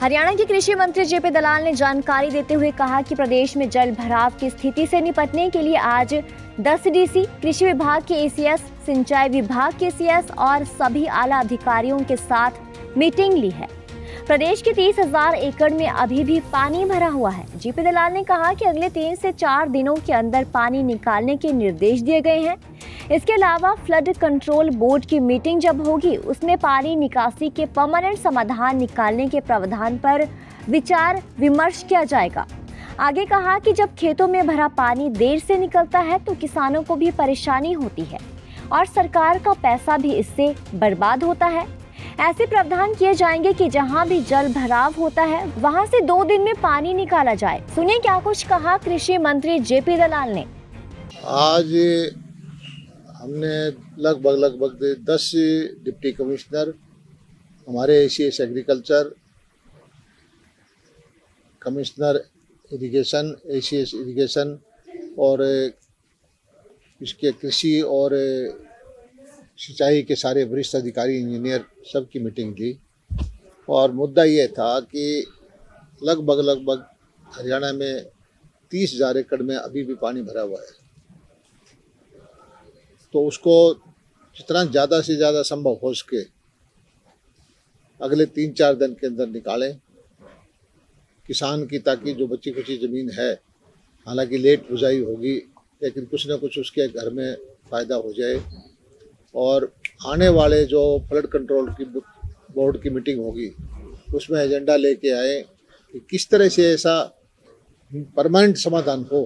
हरियाणा के कृषि मंत्री जेपी दलाल ने जानकारी देते हुए कहा कि प्रदेश में जल भराव की स्थिति से निपटने के लिए आज 10 डीसी, कृषि विभाग के एसीएस, सिंचाई विभाग के एसीएस और सभी आला अधिकारियों के साथ मीटिंग ली है। प्रदेश के 30,000 एकड़ में अभी भी पानी भरा हुआ है। जेपी दलाल ने कहा कि अगले 3 से 4 दिनों के अंदर पानी निकालने के निर्देश दिए गए हैं। इसके अलावा फ्लड कंट्रोल बोर्ड की मीटिंग जब होगी उसमें पानी निकासी के परमानेंट समाधान निकालने के प्रावधान पर विचार विमर्श किया जाएगा। आगे कहा कि जब खेतों में भरा पानी देर से निकलता है तो किसानों को भी परेशानी होती है और सरकार का पैसा भी इससे बर्बाद होता है। ऐसे प्रावधान किए जाएंगे कि जहां भी जल भराव होता है वहां से 2 दिन में पानी निकाला जाए। सुनिए क्या कुछ कहा कृषि मंत्री जेपी दलाल ने। आज हमने लगभग 10 डिप्टी कमिश्नर, हमारे ACS agriculture, commissioner irrigation, ACS irrigation और इसके कृषि और सिंचाई के सारे वरिष्ठ अधिकारी, इंजीनियर सबकी मीटिंग ली और मुद्दा ये था कि लगभग हरियाणा में 30,000 एकड़ में अभी भी पानी भरा हुआ है, तो उसको जितना ज़्यादा से ज़्यादा संभव हो सके अगले 3-4 दिन के अंदर निकालें किसान की, ताकि जो बची खुची ज़मीन है, हालांकि लेट बुझाई होगी लेकिन कुछ ना कुछ उसके घर में फ़ायदा हो जाए। और आने वाले जो फ्लड कंट्रोल की बोर्ड की मीटिंग होगी उसमें एजेंडा लेके आए कि किस तरह से ऐसा परमानेंट समाधान हो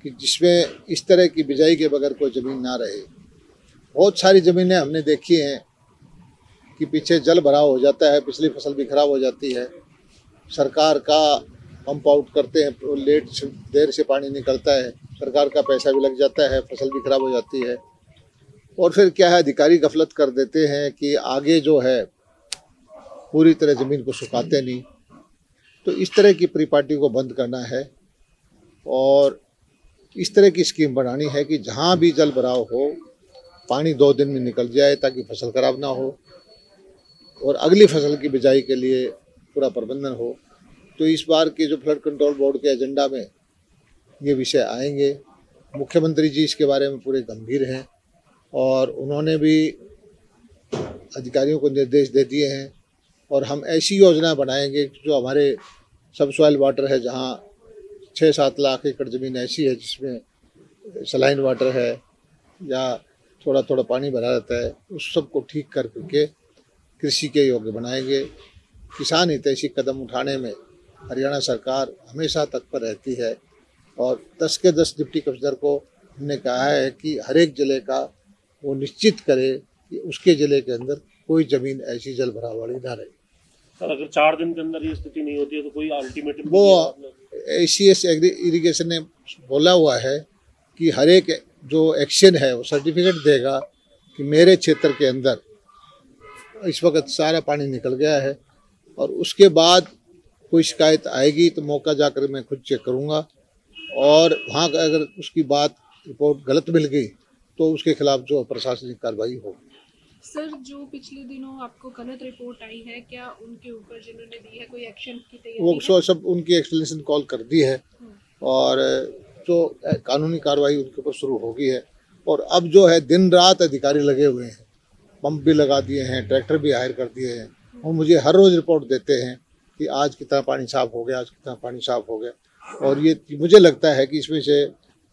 कि जिसमें इस तरह की बिजाई के बगैर कोई ज़मीन ना रहे। बहुत सारी ज़मीनें हमने देखी हैं कि पीछे जल भराव हो जाता है, पिछली फसल भी खराब हो जाती है, सरकार का पंप आउट करते हैं, लेट देर से पानी निकलता है, सरकार का पैसा भी लग जाता है, फसल भी खराब हो जाती है। और फिर क्या है, अधिकारी गफलत कर देते हैं कि आगे जो है पूरी तरह ज़मीन को सुखाते नहीं। तो इस तरह की परिपाटी को बंद करना है और इस तरह की स्कीम बनानी है कि जहाँ भी जल भराव हो पानी 2 दिन में निकल जाए ताकि फसल खराब ना हो और अगली फसल की बिजाई के लिए पूरा प्रबंधन हो। तो इस बार के जो फ्लड कंट्रोल बोर्ड के एजेंडा में ये विषय आएंगे। मुख्यमंत्री जी इसके बारे में पूरे गंभीर हैं और उन्होंने भी अधिकारियों को निर्देश दे दिए हैं और हम ऐसी योजना बनाएंगे जो हमारे सब सॉइल वाटर है, जहाँ 6-7 लाख एकड़ ज़मीन ऐसी है जिसमें सलाइन वाटर है या थोड़ा थोड़ा पानी भरा रहता है, उस सब को ठीक करके कृषि के योग्य बनाएंगे। किसान हितैषी कदम उठाने में हरियाणा सरकार हमेशा तत्पर रहती है और 10 के 10 डिप्टी कमिश्नर को हमने कहा है कि हर एक ज़िले का वो निश्चित करे कि उसके ज़िले के अंदर कोई ज़मीन ऐसी जल भराव वाली ना रहे। सर, अगर 4 दिन के अंदर ये स्थिति नहीं होती है तो कोई अल्टीमेटम? वो एसीएस इरिगेशन ने बोला हुआ है कि हर एक जो एक्शन है वो सर्टिफिकेट देगा कि मेरे क्षेत्र के अंदर इस वक्त सारा पानी निकल गया है, और उसके बाद कोई शिकायत आएगी तो मौका जाकर मैं खुद चेक करूंगा और वहाँ अगर उसकी बात रिपोर्ट गलत मिल गई तो उसके खिलाफ जो प्रशासनिक कार्रवाई होगी। सर, जो पिछले दिनों आपको गलत रिपोर्ट आई है, क्या उनके ऊपर जिन्होंने दी है कोई एक्शन की तैयारी? वो सब उनकी एक्सप्लेनेशन कॉल कर दी है और जो कानूनी कार्रवाई उनके ऊपर शुरू हो गई है। और अब जो है दिन रात अधिकारी लगे हुए हैं, पंप भी लगा दिए हैं, ट्रैक्टर भी हायर कर दिए हैं और मुझे हर रोज़ रिपोर्ट देते हैं कि आज कितना पानी साफ हो गया, आज कितना पानी साफ हो गया। और ये मुझे लगता है कि इसमें से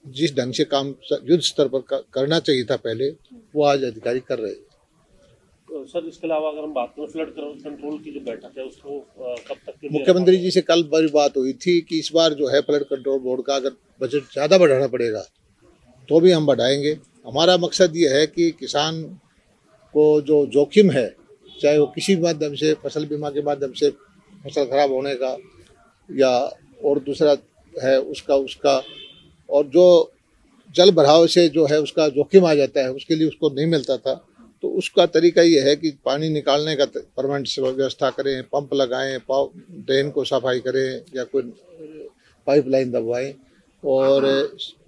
जिस ढंग से काम युद्ध स्तर पर करना चाहिए था पहले, वो आज अधिकारी कर रहे हैं। सर, इसके अलावा अगर हम बात करें फ्लड कंट्रोल की जो बैठक है उसको कब तक के लिए? मुख्यमंत्री जी से कल बड़ी बात हुई थी कि इस बार जो है फ्लड कंट्रोल बोर्ड का अगर बजट ज़्यादा बढ़ाना पड़ेगा तो भी हम बढ़ाएंगे। हमारा मकसद ये है कि किसान को जो जोखिम है, चाहे वो किसी माध्यम से, फसल बीमा के माध्यम से फसल खराब होने का या और दूसरा है उसका और जो जल भराव से जो है उसका जोखिम आ जाता है, उसके लिए उसको नहीं मिलता था, तो उसका तरीका ये है कि पानी निकालने का परमानेंट व्यवस्था करें, पंप लगाएं, ड्रेन को सफाई करें या कोई पाइपलाइन दबवाएं और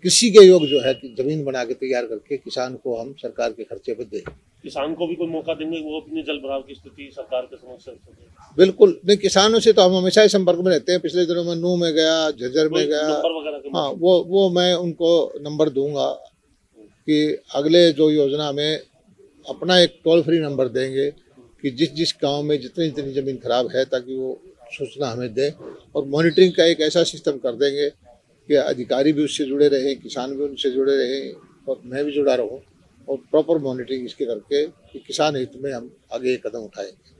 कृषि के योग जो है कि ज़मीन बना के तैयार करके किसान को हम सरकार के खर्चे पर दें। किसान को भी कोई मौका देंगे, वो अपनी जल भराव की स्थिति सरकार के समक्ष रख सके? बिल्कुल नहीं, किसानों से तो हम हमेशा ही संपर्क में रहते हैं। पिछले दिनों में नूह में गया, झज्जर में गया। नंबर वगैरह के हाँ, वो मैं उनको नंबर दूंगा कि अगले जो योजना में अपना एक टोल फ्री नंबर देंगे कि जिस गांव में जितनी जितनी ज़मीन खराब है, ताकि वो सूचना हमें दें। और मॉनिटरिंग का एक ऐसा सिस्टम कर देंगे कि अधिकारी भी उससे जुड़े रहें, किसान भी उनसे जुड़े रहें और मैं भी जुड़ा रहूं, और प्रॉपर मॉनिटरिंग इसके करके कि किसान हित में हम आगे कदम उठाएंगे।